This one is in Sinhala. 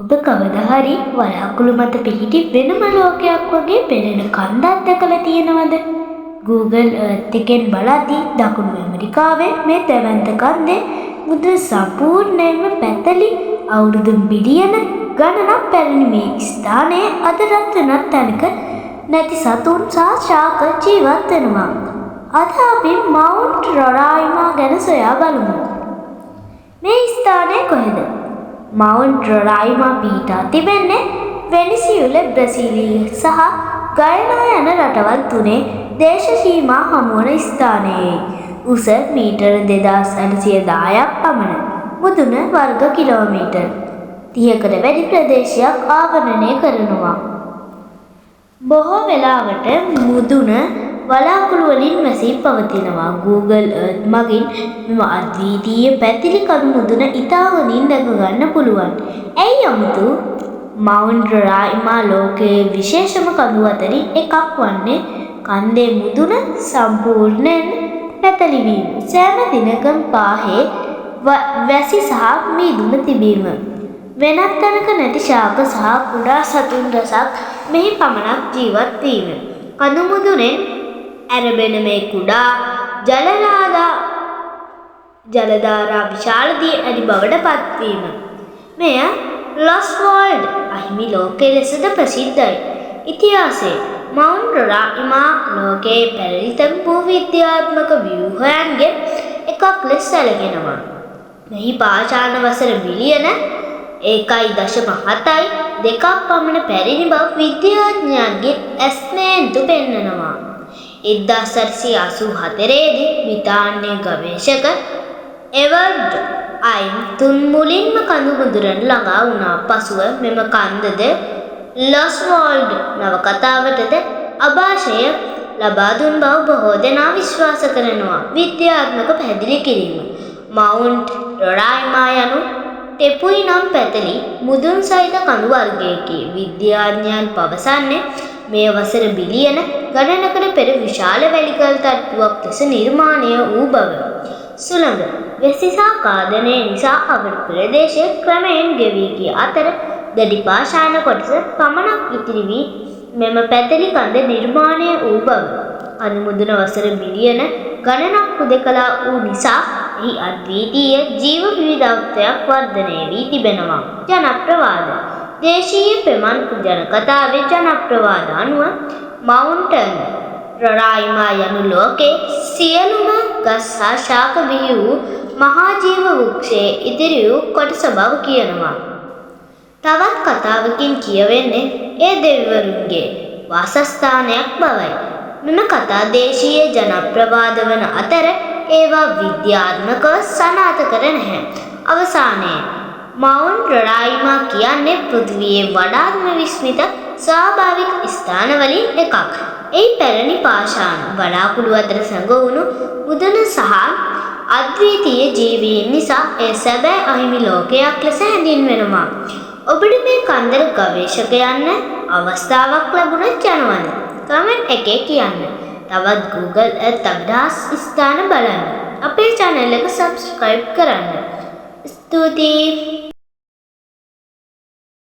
ඔබ කවදා හරි වලාකුළු මත පිහිටි වෙනම ලෝකයක් වගේ පෙනෙන කන්දක් දැකලා තියෙනවද? Google Earth එකෙන් බලද්දී දකුණු ඇමරිකාවේ මේ දැවැන්ත කන්දේ මුදුන සම්පූර්ණයෙන්ම පැතලි අවුරුදු බිලියන ගණනක් පැරණි මේ ස්ථානයේ අද රත් වෙනත් තැනක නැති සතුන් සහ ශාක ජීවත් වෙනවා. අද අපි මවුන්ට් රොරායිමා ගැන සොයා බලමු. මේ ස්ථානය කොහෙද? මවුන්ට් රොරායිමා පිහිටා තිබෙන්නේ වෙනිසියුල, බ්‍රසීලිය සහ ගයනා යන රටවල් තුනේ දේශ සීමා හමුවන ස්ථානයේ. උස මීටර 2810ක් පමණ. මුදුන වර්ග කිලෝමීටර් 30කට වැඩි ප්‍රදේශයක් ආවරණය කරනවා. බොහෝ වෙලාවට මුදුන වලාකුළු වලින් වැසී පවතිනවා. Google Earth මගින් මෙම අද්විතීය පැතිලි කඳු මුදුන ඉතා හොඳින් දැක ගන්න පුළුවන්. ඇයි අමුතු? මවුන්ට් රොරායිමා ලෝකයේ විශේෂම කඳු අතරින් එකක් වන්නේ කන්දේ මුදුන සම්පූර්ණයෙන් පැතලි වීම. සෑම දිනකම පාහේ වැසි සහ මීදුම තිබීම. වෙනත් තැනක නැති ශාක සහ කුඩා සතුන් රසක් මෙහි පමණක් ජීවත් වීම. කඳු මුදුනෙන් ඇරඹෙන මේ කුඩා ජලධාරා විශාල දී ඇති බවට පත්වීම. මෙය ලොස්වර්ල්ඩ් අහිමි ලෝකයේ ලෙසද ප්‍රසිද්ධයි. ඉතිහාසයේ මවුන්ට් රොරායිමා ලෝකයේ පැරණිතම භූවිද්‍යාත්මක ව්‍යුහයන්ගෙන් එකක් ලෙස සැලකෙනවා. මෙහි පාෂාණ වසර බිලියන 1.7ක් පමණ පැරණි බව විද්‍යාඥයන්ගේ ඇස්නේන්තු පෙන්වනවා. 1884 දී බ්‍රිතාන්‍ය ගවේෂක එවර්ඩ් අයින් මුලින්ම කඳු මුදුනට ළඟා වුණා. පසුව මෙම කන්දද ලොස්වර්ල්ඩ් නවකතාවටද අභාෂය ලබා දුන් බව බොහෝ දෙනා විශ්වාස කරනවා. විද්‍යාත්මක පැහැදිලි කිරීම. මවුන්ට් රොරායිමා යනු ටෙපුයි නම් පැතලි මුදුන් සහිත කඳු වර්ගයකි. විද්‍යාඥයන් පවසන්නේ මේ වසර බිලියන ගණනකට පෙර විශාල වැලිකල් තට්ටුවක් ලෙස නිර්මාණය වූ බව. සුළඟ වැසි සහ කාදනය නිසා අවර ප්‍රදේශය ක්‍රමයෙන් ගෙවී ගිය අතර දැඩි පාෂාණ කොටස පමණක් ඉතිරි වී මෙම පැතලි කඳ නිර්මාණය වූ බව. කඳු මුදුන වසර බිලියන ගණනක් හුදකලා වූ නිසා එහි අද්විතීය ජීව විවිධත්වයක් වර්ධනය වී තිබෙනවා. ජනප්‍රවාද. දේශීය පෙමන් ජනකතාවේ ජනප්‍රවාද අනුව මවුන්ට් රොරායිමා යනු ලෝකේ සියලුම ගස් සහ ශාක බිහි වූ මහා ජීව වෘක්ෂයේ ඉදිරි වූ කොටස බව කියනවා. තවත් කතාවකින් කියවෙන්නේ ඒ දෙවිවරුන්ගේ වාසස්ථානයක් බවයි. මෙම කතා දේශීය ජනප්‍රවාද වන අතර ඒවා විද්‍යාත්මකව සනාථ කර නැහැ. අවසානයේ මවුන්ට් රොරායිමා කියන්නේ පෘථිවියේ වඩාත්ම විස්මිත ස්වාභාවික ස්ථානවලින් එකක්. එහි පැරණි පාෂාණ වලාකුළු අතර සැඟවුණු මුදුන සහ අද්විතීය ජීවීන් නිසා එය සැබෑ අහිමි ලෝකයක් ලෙස හැඳින්වෙනවා. ඔබට මේ කන්දර ගවේෂකයන්න අවස්ථාවක් ලැබුණොත් යනවද? කමෙන්ට් එකේ කියන්න. තවත් Google Earth අභ්‍යාස ස්ථාන බලන්න. අපේ channel එක subscribe කරන්න. ස්තුතියි.